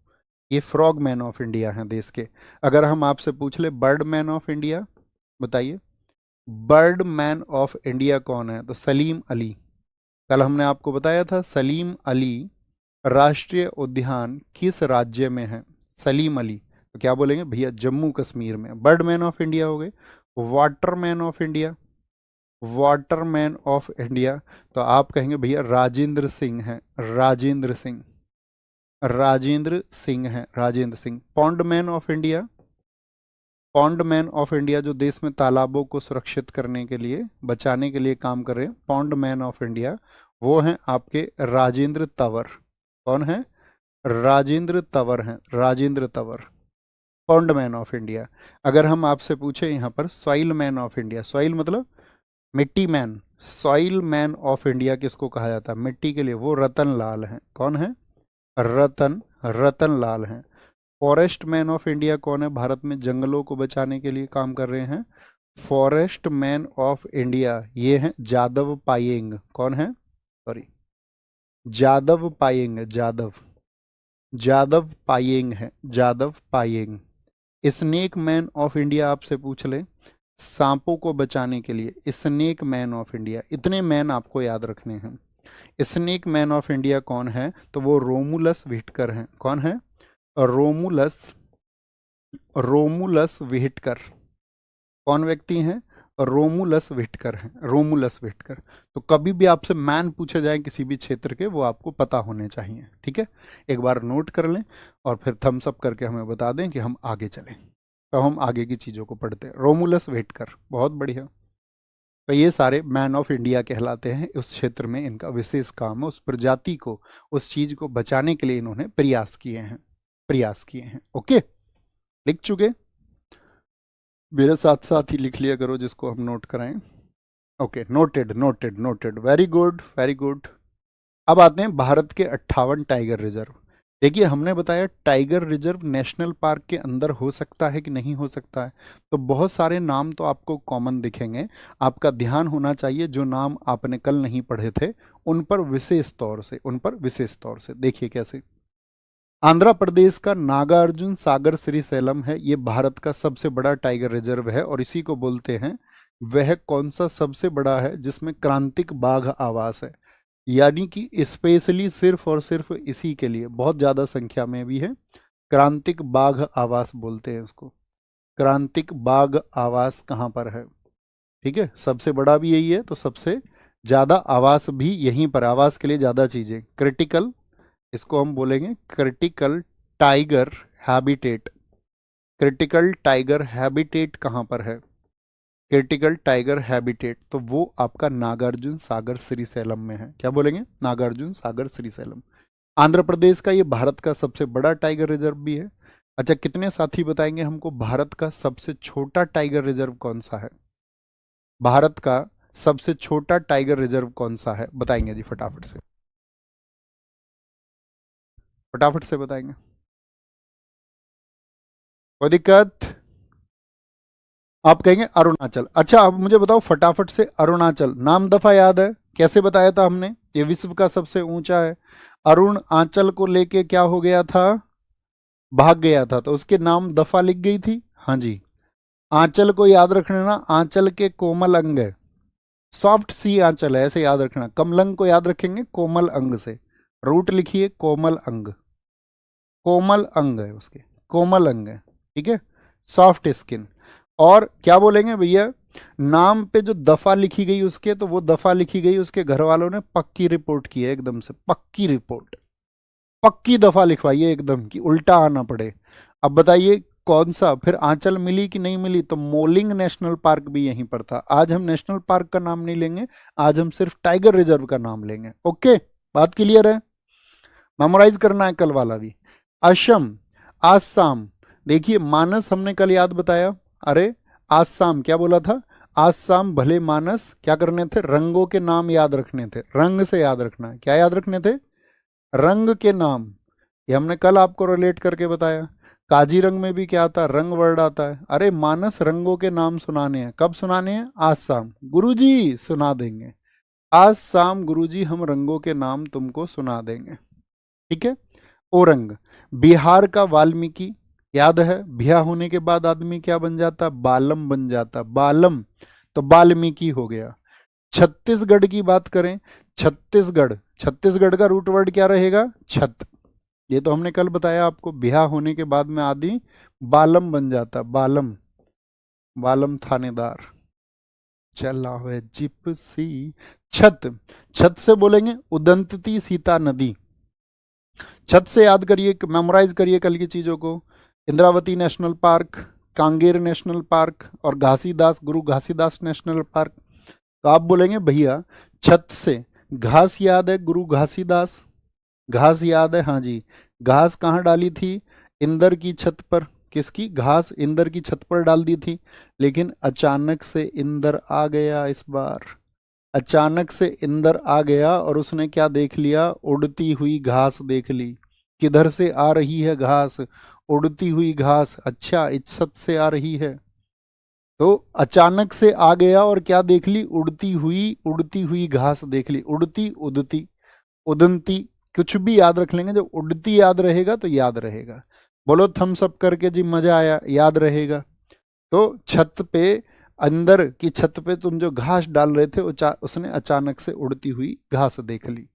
ये फ्रॉग मैन ऑफ इंडिया हैं देश के। अगर हम आपसे पूछ ले बर्ड मैन ऑफ इंडिया, बताइए बर्ड मैन ऑफ इंडिया कौन है? तो सलीम अली। कल हमने आपको बताया था सलीम अली राष्ट्रीय उद्यान किस राज्य में है? सलीम अली। तो क्या बोलेंगे भैया? जम्मू कश्मीर में। बर्ड मैन ऑफ इंडिया हो गए। Water man of India, water man of India तो आप कहेंगे भैया राजेंद्र सिंह हैं, राजेंद्र सिंह, राजेंद्र सिंह हैं, Rajendra Singh. Pond man of India, pond man of India जो देश में तालाबों को सुरक्षित करने के लिए, बचाने के लिए काम कर रहे हैं, पॉन्ड मैन ऑफ इंडिया, वो हैं आपके राजेंद्र तंवर। कौन है? राजेंद्र तंवर हैं, Rajendra Tanwar, pond man of India. अगर हम आपसे पूछे यहाँ पर soil man of India, soil मतलब मिट्टी man, soil man of India किसको कहा जाता है? मिट्टी के लिए, वो रतन लाल हैं। कौन है? रतन, रतन लाल हैं। फॉरेस्ट मैन ऑफ इंडिया कौन है? भारत में जंगलों को बचाने के लिए काम कर रहे हैं। फॉरेस्ट मैन ऑफ इंडिया ये हैं जादव पायेंग। कौन है? सॉरी, जादव पायेंग, जादव, जादव पायेंग है, Jadav Payeng. Snake man of India आपसे पूछ ले, सांपों को बचाने के लिए स्नेक मैन ऑफ इंडिया, इतने मैन आपको याद रखने हैं। स्नेक मैन ऑफ इंडिया कौन है? तो वो रोमुलस व्हिटकर हैं। कौन है? Romulus, Romulus Whitaker. कौन व्यक्ति हैं? रोमुलस व्हिटकर हैं, रोमुलस व्हिटकर। तो कभी भी आपसे मैन पूछे जाए किसी भी क्षेत्र के, वो आपको पता होने चाहिए। ठीक है, एक बार नोट कर लें और फिर थम्स अप करके हमें बता दें कि हम आगे चलें, तो हम आगे की चीज़ों को पढ़ते हैं। रोमुलस व्हिटकर, बहुत बढ़िया। तो ये सारे मैन ऑफ इंडिया कहलाते हैं। उस क्षेत्र में इनका विशेष काम है, उस प्रजाति को, उस चीज़ को बचाने के लिए इन्होंने प्रयास किए हैं, प्रयास किए हैं। ओके, लिख चुके? मेरे साथ साथ ही लिख लिया करो जिसको हम नोट कराएं। Okay, noted, noted, noted, very good, very good. अब आते हैं भारत के 58 टाइगर रिजर्व। देखिए हमने बताया टाइगर रिजर्व नेशनल पार्क के अंदर हो सकता है कि नहीं हो सकता है, तो बहुत सारे नाम तो आपको कॉमन दिखेंगे। आपका ध्यान होना चाहिए जो नाम आपने कल नहीं पढ़े थे उन पर विशेष तौर से, उन पर विशेष तौर से। देखिए कैसे, आंध्र प्रदेश का नागार्जुन सागर श्रीशैलम है, ये भारत का सबसे बड़ा टाइगर रिजर्व है और इसी को बोलते हैं। वह कौन सा सबसे बड़ा है जिसमें क्रांतिक बाघ आवास है, यानी कि स्पेशली सिर्फ और सिर्फ इसी के लिए बहुत ज़्यादा संख्या में भी है। क्रांतिक बाघ आवास बोलते हैं इसको। क्रांतिक बाघ आवास कहाँ पर है? ठीक है, सबसे बड़ा भी यही है तो सबसे ज़्यादा आवास भी यहीं पर, आवास के लिए ज़्यादा चीज़ें क्रिटिकल, इसको हम बोलेंगे critical tiger habitat. Critical tiger habitat कहाँ पर है? क्रिटिकल टाइगर हैबिटेट तो वो आपका नागार्जुन सागर श्रीशैलम में है। क्या बोलेंगे? नागार्जुन सागर श्रीशैलम। आंध्र प्रदेश का ये भारत का सबसे बड़ा टाइगर रिजर्व भी है। अच्छा, कितने साथी बताएंगे हमको भारत का सबसे छोटा टाइगर रिजर्व कौन सा है? भारत का सबसे छोटा टाइगर रिजर्व कौन सा है बताएंगे जी, फटाफट से, फटाफट से बताएंगे। कोई दिक्कत? आप कहेंगे अरुणाचल। अच्छा अब मुझे बताओ फटाफट से, अरुणाचल नाम दफा याद है? कैसे बताया था हमने? ये विश्व का सबसे ऊंचा है। अरुण आंचल को लेके क्या हो गया था? भाग गया था, तो उसके नाम दफा लिख गई थी। हाँ जी, आंचल को याद रखना ना, आंचल के कोमल अंग है, सॉफ्ट सी आंचल है, ऐसे याद रखना। कमलंग को याद रखेंगे कोमल अंग से, रूट लिखिए कोमल अंग, कोमल अंग है उसके, कोमल अंग है, ठीक है, सॉफ्ट स्किन। और क्या बोलेंगे भैया, नाम पे जो दफा लिखी गई उसके, तो वो दफा लिखी गई उसके घर वालों ने पक्की रिपोर्ट की है, एकदम से पक्की रिपोर्ट, पक्की दफा लिखवाइए एकदम कि उल्टा आना पड़े। अब बताइए कौन सा फिर आंचल मिली कि नहीं मिली? तो मोलिंग नेशनल पार्क भी यहीं पर था। आज हम नेशनल पार्क का नाम नहीं लेंगे, आज हम सिर्फ टाइगर रिजर्व का नाम लेंगे। ओके, बात क्लियर है? मेमोराइज करना है कल वाला भी। असम, आसाम, देखिए मानस हमने कल याद बताया, अरे आसाम क्या बोला था? आसाम भले मानस, क्या करने थे? रंगों के नाम याद रखने थे, रंग से याद रखना है। क्या याद रखने थे? रंग के नाम। ये हमने कल आपको रिलेट करके बताया। काजीरंग में भी क्या आता? रंग वर्ड आता है। अरे मानस रंगों के नाम सुनाने हैं, कब सुनाने हैं? आज शाम गुरुजी सुना देंगे, आज शाम गुरुजी हम रंगों के नाम तुमको सुना देंगे, ठीक है। ओरंग, बिहार का वाल्मीकि, याद है बिहा होने के बाद आदमी क्या बन जाता? बालम बन जाता, बालम, तो वाल्मीकि हो गया। छत्तीसगढ़ की बात करें, छत्तीसगढ़, छत्तीसगढ़ का रूट वर्ड क्या रहेगा? छत। ये तो हमने कल बताया आपको, बिहा होने के बाद में आदि बालम बन जाता, बालम, बालम थानेदार, चला हुए जिप्सी। छत, छत से बोलेंगे उदंतती सीता नदी। छत से याद करिए, मेमोराइज करिए कल की चीजों को। Indravati national park, Kanger national park और घासीदास, गुरु घासीदास नेशनल पार्क। तो आप बोलेंगे भैया छत से घास याद है, गुरु घासीदास, घास याद है? हाँ जी, घास कहाँ डाली थी? इंदर की छत पर। किसकी घास? इंदर की छत पर डाल दी थी, लेकिन अचानक से इंदर आ गया इस बार, अचानक से इंदर आ गया और उसने क्या देख लिया? उड़ती हुई घास देख ली। किधर से आ रही है घास? उड़ती हुई घास। अच्छा, इस छत से आ रही है, तो अचानक से आ गया और क्या देख ली? उड़ती हुई घास देख ली। उड़ती, उड़ती, उदंती, कुछ भी याद रख लेंगे, जब उड़ती याद रहेगा तो याद रहेगा। बोलो थम्स अप करके जी, मजा आया, याद रहेगा। तो छत पे, अंदर की छत पे तुम जो घास डाल रहे थे उसने अचानक से उड़ती हुई घास देख ली।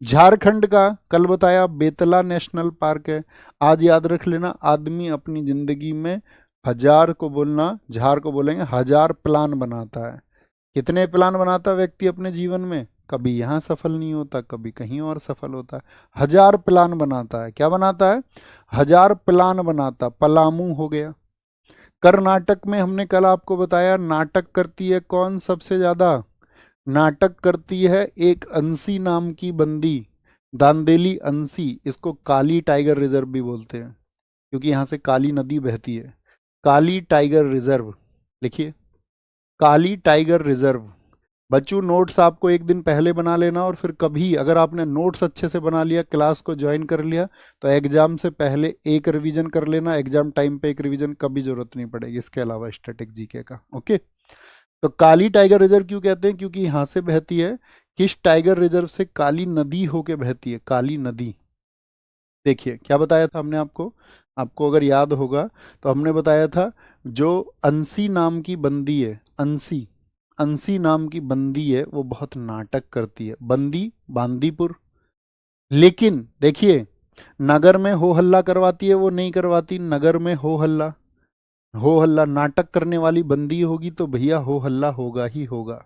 झारखंड का कल बताया बेतला नेशनल पार्क है। आज याद रख लेना, आदमी अपनी जिंदगी में हजार को बोलना, झार को बोलेंगे हजार प्लान बनाता है। कितने प्लान बनाता है व्यक्ति अपने जीवन में? कभी यहाँ सफल नहीं होता, कभी कहीं और सफल होता है। हजार प्लान बनाता है। क्या बनाता है? हजार प्लान बनाता। पलामू हो गया। कर्नाटक में हमने कल आपको बताया नाटक करती है कौन सबसे ज्यादा? नाटक करती है एक अंसी नाम की बंदी, दांदेली अंसी। इसको काली टाइगर रिजर्व भी बोलते हैं, क्योंकि यहाँ से काली नदी बहती है। काली टाइगर रिजर्व लिखिए, काली टाइगर रिजर्व बच्चों नोट्स आपको एक दिन पहले बना लेना, और फिर कभी अगर आपने नोट्स अच्छे से बना लिया, क्लास को ज्वाइन कर लिया, तो एग्जाम से पहले एक रिवीजन कर लेना, एग्जाम टाइम पे एक रिवीजन, कभी जरूरत नहीं पड़ेगी इसके अलावा स्टैटिक जीके का। ओके, तो काली टाइगर रिजर्व क्यों कहते हैं? क्योंकि यहाँ से बहती है। किस टाइगर रिजर्व से? काली नदी होके बहती है, काली नदी। देखिए क्या बताया था हमने आपको, आपको अगर याद होगा तो हमने बताया था जो अंसी नाम की बंदी है, अंसी, अंसी नाम की बंदी है, वो बहुत नाटक करती है। बंदी बांदीपुर, लेकिन देखिए नगर में हो हल्ला करवाती है, वो नहीं करवाती। नगर में हो हल्ला, हो हल्ला नाटक करने वाली बंदी होगी तो भैया हो हल्ला होगा ही होगा।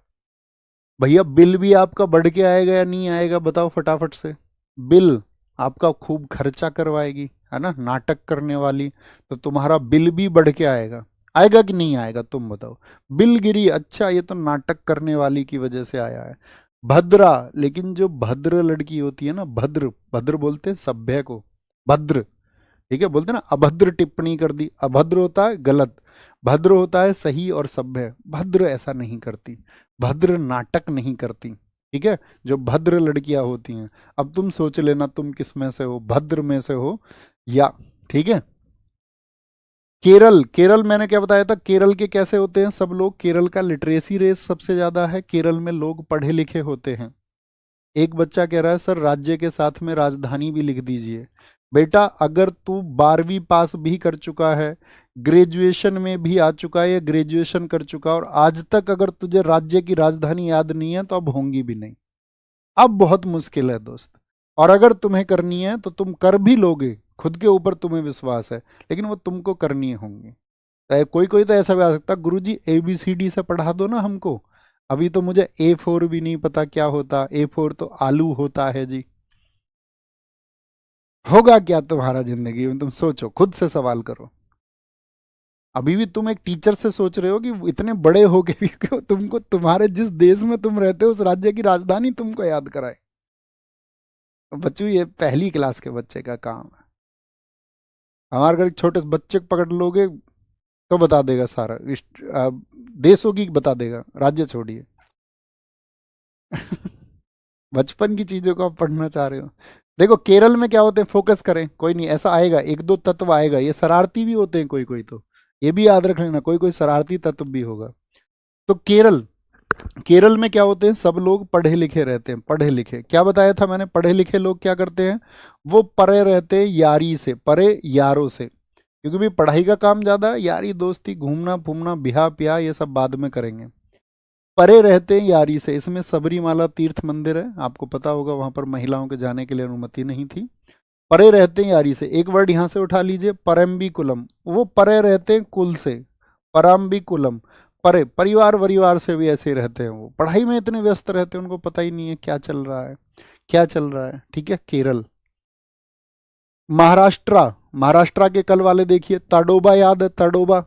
भैया बिल भी आपका बढ़ के आएगा या नहीं आएगा? बताओ फटाफट से। बिल आपका खूब खर्चा करवाएगी, है ना, नाटक करने वाली, तो तुम्हारा बिल भी बढ़ के आएगा। आएगा कि नहीं आएगा तुम बताओ? बिल गिरी, अच्छा ये तो नाटक करने वाली की वजह से आया है। भद्रा, लेकिन जो भद्र लड़की होती है ना, भद्र, भद्र बोलते हैं सभ्य को, भद्र, ठीक है, बोलते हैं ना अभद्र टिप्पणी कर दी, अभद्र होता है गलत, भद्र होता है सही और सभ्य। भद्र ऐसा नहीं करती, भद्र नाटक नहीं करती, ठीक है, जो भद्र लड़कियां होती हैं। अब तुम सोच लेना तुम किस में से हो, भद्र में से हो या, ठीक है। केरल, केरल मैंने क्या बताया था, केरल के कैसे होते हैं सब लोग? केरल का लिटरेसी रेट सबसे ज्यादा है, केरल में लोग पढ़े लिखे होते हैं। एक बच्चा कह रहा है सर राज्य के साथ में राजधानी भी लिख दीजिए। बेटा अगर तू 12वीं पास भी कर चुका है, ग्रेजुएशन में भी आ चुका है, या ग्रेजुएशन कर चुका है, और आज तक अगर तुझे राज्य की राजधानी याद नहीं है, तो अब होंगी भी नहीं। अब बहुत मुश्किल है दोस्त, और अगर तुम्हें करनी है तो तुम कर भी लोगे, खुद के ऊपर तुम्हें विश्वास है, लेकिन वो तुमको करनी होंगी। कोई कोई तो ऐसा भी आ सकता, गुरुजी ABCD से पढ़ा दो ना हमको, अभी तो मुझे A4 भी नहीं पता क्या होता, A4 तो आलू होता है जी। होगा क्या तुम्हारा जिंदगी में? तुम सोचो, खुद से सवाल करो। अभी भी तुम एक टीचर से सोच रहे हो कि इतने बड़े हो गए भी कि तुमको तुम्हारे जिस देश में तुम रहते हो उस राज्य की राजधानी तुमको याद कराए। बच्चों ये पहली क्लास के बच्चे का काम है। हमारे घर छोटे बच्चे को पकड़ लोगे तो बता देगा सारा, देशों की बता देगा, राज्य छोड़िए। बचपन की चीजों को आप पढ़ना चाह रहे हो। देखो केरल में क्या होते हैं, फोकस करें, कोई नहीं ऐसा आएगा, एक दो तत्व आएगा, ये शरारती भी होते हैं कोई कोई, तो ये भी याद रख लेना, कोई कोई शरारती तत्व भी होगा। तो केरल, केरल में क्या होते हैं, सब लोग पढ़े लिखे रहते हैं, पढ़े लिखे, क्या बताया था मैंने, पढ़े लिखे लोग क्या करते हैं, वो परे रहते हैं यारी से, परे यारों से, क्योंकि भी पढ़ाई का काम ज्यादा है, यारी दोस्ती घूमना फूमना बिहा प्याह ये सब बाद में करेंगे। परे रहते हैं यारी से, इसमें सबरीमाला तीर्थ मंदिर है, आपको पता होगा, वहां पर महिलाओं के जाने के लिए अनुमति नहीं थी। परे रहते हैं यारी से, एक वर्ड यहां से उठा लीजिए, परम्बिकुलम, वो परे रहते हैं कुल से, परम्बिकुलम, परे, परिवार वरिवार से भी ऐसे ही रहते हैं, वो पढ़ाई में इतने व्यस्त रहते हैं उनको पता ही नहीं है क्या चल रहा है, क्या चल रहा है, ठीक है। केरल, महाराष्ट्र, महाराष्ट्र के कल वाले देखिए, तडोबा, याद है तडोबा?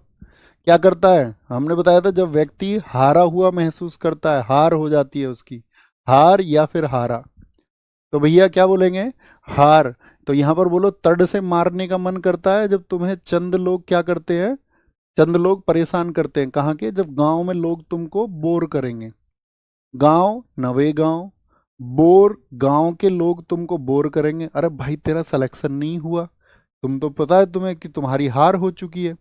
क्या करता है, हमने बताया था जब व्यक्ति हारा हुआ महसूस करता है, हार हो जाती है उसकी, हार या फिर हारा, तो भैया क्या बोलेंगे, हार। तो यहां पर बोलो तड़ से मारने का मन करता है जब तुम्हें चंद लोग क्या करते हैं, चंद लोग परेशान करते हैं, कहाँ के, जब गांव में लोग तुमको बोर करेंगे, गांव नवे गांव, बोर, गांव के लोग तुमको बोर करेंगे, अरे भाई तेरा सिलेक्शन नहीं हुआ, तुम तो पता है तुम्हें कि तुम्हारी हार हो चुकी है,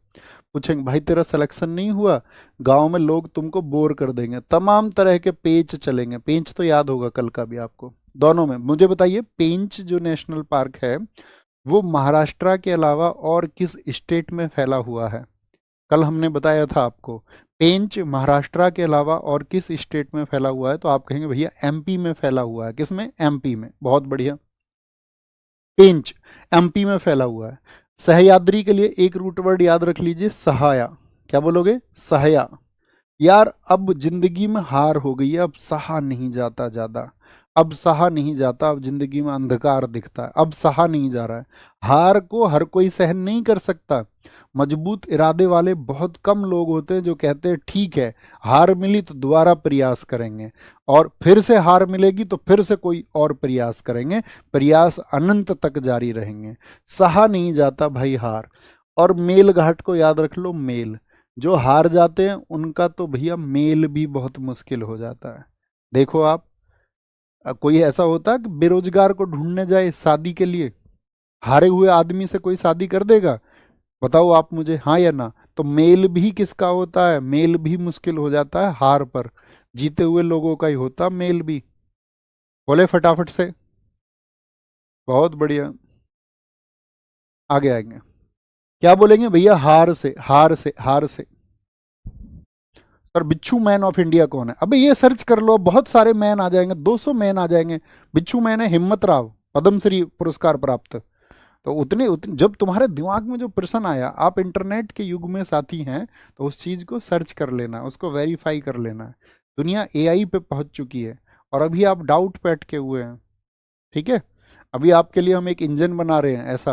पूछेंगे भाई तेरा सिलेक्शन नहीं हुआ, गांव में लोग तुमको बोर कर देंगे, तमाम तरह के पेच चलेंगे। पेंच तो याद होगा कल का भी आपको, दोनों में। मुझे बताइए पेंच जो नेशनल पार्क है वो महाराष्ट्र के अलावा और किस स्टेट में फैला हुआ है? कल हमने बताया था आपको, पेंच महाराष्ट्र के अलावा और किस स्टेट में फैला हुआ है, तो आप कहेंगे भैया MP में फैला हुआ है। किसमें? MP में, बहुत बढ़िया, पेंच MP में फैला हुआ है। सह्याद्री के लिए एक रूट वर्ड याद रख लीजिए, सहाया। क्या बोलोगे? सहाया। यार अब जिंदगी में हार हो गई है, अब सहा नहीं जाता ज्यादा, अब सहा नहीं जाता, अब जिंदगी में अंधकार दिखता है, अब सहा नहीं जा रहा है। हार को हर कोई सहन नहीं कर सकता, मजबूत इरादे वाले बहुत कम लोग होते हैं जो कहते हैं ठीक है हार मिली तो दोबारा प्रयास करेंगे, और फिर से हार मिलेगी तो फिर से कोई और प्रयास करेंगे, प्रयास अनंत तक जारी रहेंगे। सहा नहीं जाता भाई हार। और मेल घाट को याद रख लो, मेल, जो हार जाते हैं उनका तो भैया मेल भी बहुत मुश्किल हो जाता है। देखो आप, कोई ऐसा होता है कि बेरोजगार को ढूंढने जाए शादी के लिए, हारे हुए आदमी से कोई शादी कर देगा? बताओ आप मुझे, हाँ या ना? तो मेल भी किसका होता है? मेल भी मुश्किल हो जाता है हार पर। जीते हुए लोगों का ही होता मेल भी। बोले फटाफट से। बहुत बढ़िया। आगे आएंगे। क्या बोलेंगे भैया? हार से, हार से, हार से। सर बिच्छू मैन ऑफ इंडिया कौन है? अबे ये सर्च कर लो, बहुत सारे मैन आ जाएंगे, 200 मैन आ जाएंगे। बिच्छू मैन है हिम्मत राव, पद्मश्री पुरस्कार प्राप्त। तो उतने जब तुम्हारे दिमाग में जो प्रश्न आया, आप इंटरनेट के युग में साथी हैं, तो उस चीज को सर्च कर लेना, उसको वेरीफाई कर लेना। दुनिया एआई पे पहुंच चुकी है, और अभी आप डाउट पे अटके हुए हैं। ठीक है, अभी आपके लिए हम एक इंजन बना रहे हैं ऐसा,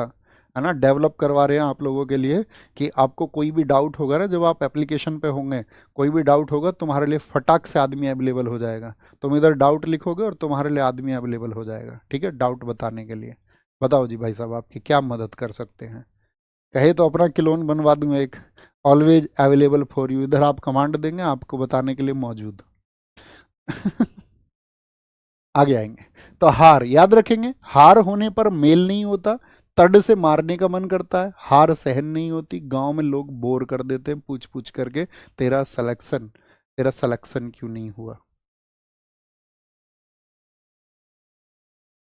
है ना, डेवलप करवा रहे हैं आप लोगों के लिए, कि आपको कोई भी डाउट होगा ना, जब आप एप्लीकेशन पे होंगे, कोई भी डाउट होगा, तुम्हारे लिए फटाक से आदमी अवेलेबल हो जाएगा। तुम इधर डाउट लिखोगे और तुम्हारे लिए आदमी अवेलेबल हो जाएगा, ठीक है, डाउट बताने के लिए। बताओ जी भाई साहब, आपकी क्या मदद कर सकते हैं? कहे तो अपना क्लोन बनवा दूं एक, ऑलवेज अवेलेबल फॉर यू, इधर आप कमांड देंगे, आपको बताने के लिए मौजूद। आगे आएंगे। तो हार याद रखेंगे, हार होने पर मेल नहीं होता, तड से मारने का मन करता है, हार सहन नहीं होती, गांव में लोग बोर कर देते हैं पूछ पूछ करके, तेरा सिलेक्शन क्यों नहीं हुआ?